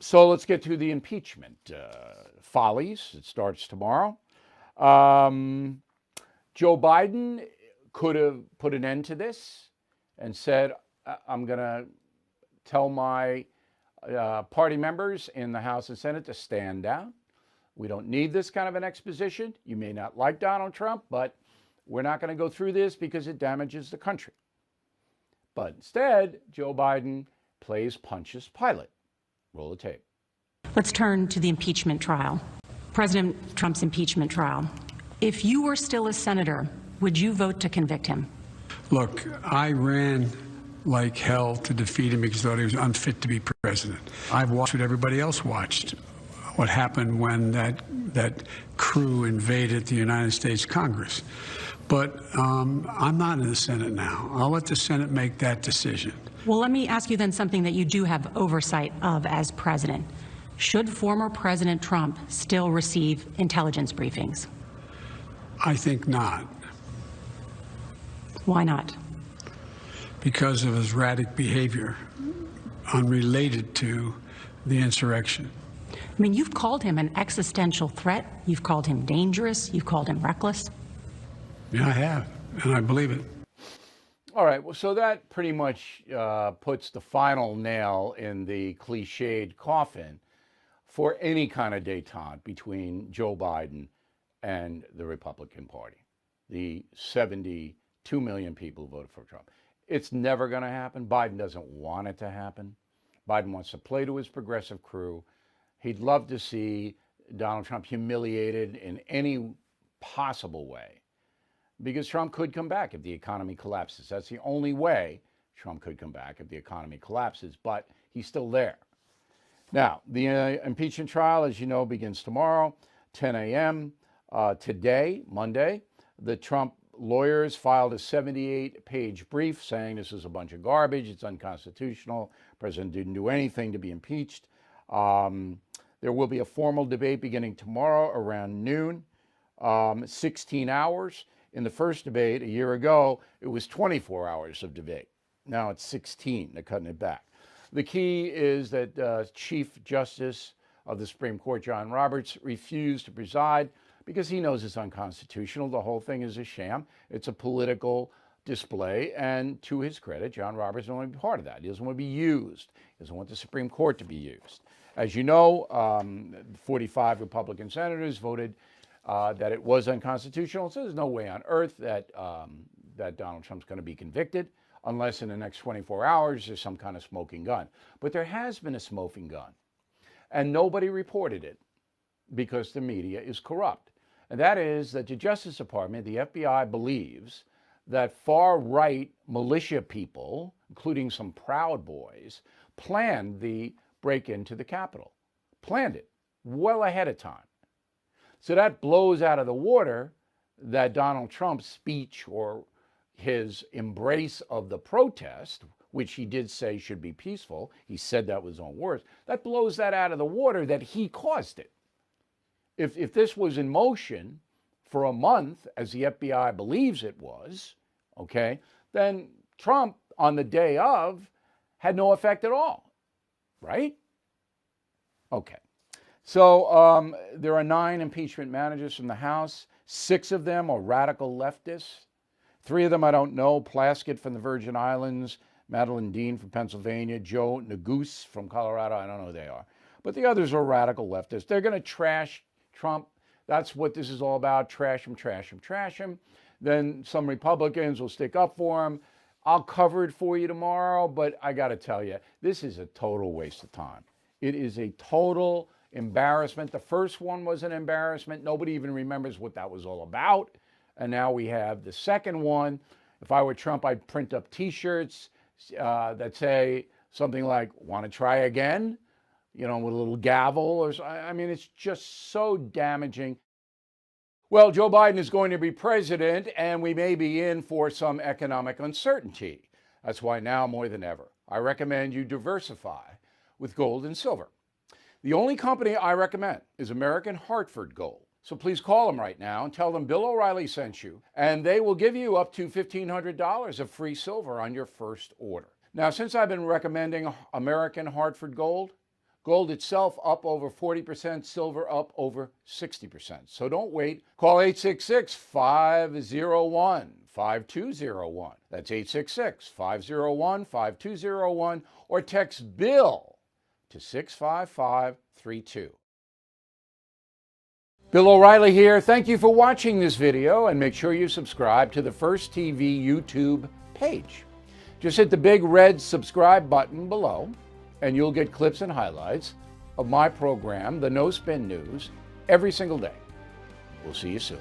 So let's get to the impeachment follies. It starts tomorrow. Um, Joe Biden could have put an end to this and said, I'm going to tell my party members in the House and Senate to stand down. We don't need this kind of an exposition. You may not like Donald Trump, but we're not going to go through this because it damages the country. But instead, Joe Biden plays Pontius Pilate. Roll the tape. Let's turn to the impeachment trial. President Trump's impeachment trial. If you were still a senator, would you vote to convict him? Look, I ran like hell to defeat him because I thought he was unfit to be president. I've watched what everybody else watched, what happened when that crew invaded the United States Congress. But I'm not in the Senate now. I'll let the Senate make that decision. Well, let me ask you then something that you do have oversight of as president. Should former President Trump still receive intelligence briefings? I think not. Why not? Because of his rratic behavior, unrelated to the insurrection. I mean, you've called him an existential threat. You've called him dangerous. You've called him reckless. Yeah, I have, and I believe it. All right, well, so that pretty much puts the final nail in the cliched coffin for any kind of détente between Joe Biden and the Republican Party, the 72 million people who voted for Trump. It's never going to happen. Biden doesn't want it to happen. Biden wants to play to his progressive crew. He'd love to see Donald Trump humiliated in any possible way, because Trump could come back if the economy collapses. That's the only way Trump could come back, if the economy collapses, but he's still there. Now, the impeachment trial, as you know, begins tomorrow, 10 a.m. Today, Monday, the Trump lawyers filed a 78-page brief saying this is a bunch of garbage, it's unconstitutional, the president didn't do anything to be impeached. There will be a formal debate beginning tomorrow around noon, 16 hours. In the first debate a year ago, it was 24 hours of debate. Now it's 16. They're cutting it back. The key is that Chief Justice of the Supreme Court, John Roberts, refused to preside because he knows it's unconstitutional. The whole thing is a sham. It's a political display. And to his credit, John Roberts doesn't want to be part of that. He doesn't want to be used. He doesn't want the Supreme Court to be used. As you know, 45 Republican senators voted that it was unconstitutional. So there's no way on earth that Donald Trump's going to be convicted unless in the next 24 hours there's some kind of smoking gun. But there has been a smoking gun, and nobody reported it because the media is corrupt. And that is that the Justice Department, the FBI, believes that far-right militia people, including some Proud Boys, planned the break-in to the Capitol. Planned it well ahead of time. So that blows out of the water that Donald Trump's speech or his embrace of the protest, which he did say should be peaceful, he said that with his own words, that blows that out of the water that he caused it. If this was in motion for a month, as the FBI believes it was, okay, then Trump on the day of had no effect at all, right? Okay. So there are 9 impeachment managers from the House. 6 of them are radical leftists. 3 of them I don't know: Plaskett from the Virgin Islands, Madeline Dean from Pennsylvania, Joe Neguse from Colorado. I don't know who they are. But the others are radical leftists. They're going to trash Trump. That's what this is all about: trash him, trash him, trash him. Then some Republicans will stick up for him. I'll cover it for you tomorrow, but I got to tell you, this is a total waste of time. It is a total embarrassment. The first one was an embarrassment. Nobody even remembers what that was all about. And now we have the second one. If I were Trump, I'd print up T-shirts that say something like, "Want to try again?" You know, with a little gavel. Or I mean, it's just so damaging. Well, Joe Biden is going to be president, and we may be in for some economic uncertainty. That's why now more than ever, I recommend you diversify with gold and silver. The only company I recommend is American Hartford Gold. So please call them right now and tell them Bill O'Reilly sent you, and they will give you up to $1,500 of free silver on your first order. Now, since I've been recommending American Hartford Gold Gold itself up over 40%, silver up over 60%. So don't wait. Call 866-501-5201. That's 866-501-5201, or text BILL to 65532. Bill O'Reilly here. Thank you for watching this video, and make sure you subscribe to the First TV YouTube page. Just hit the big red subscribe button below, and you'll get clips and highlights of my program, The No Spin News, every single day. We'll see you soon.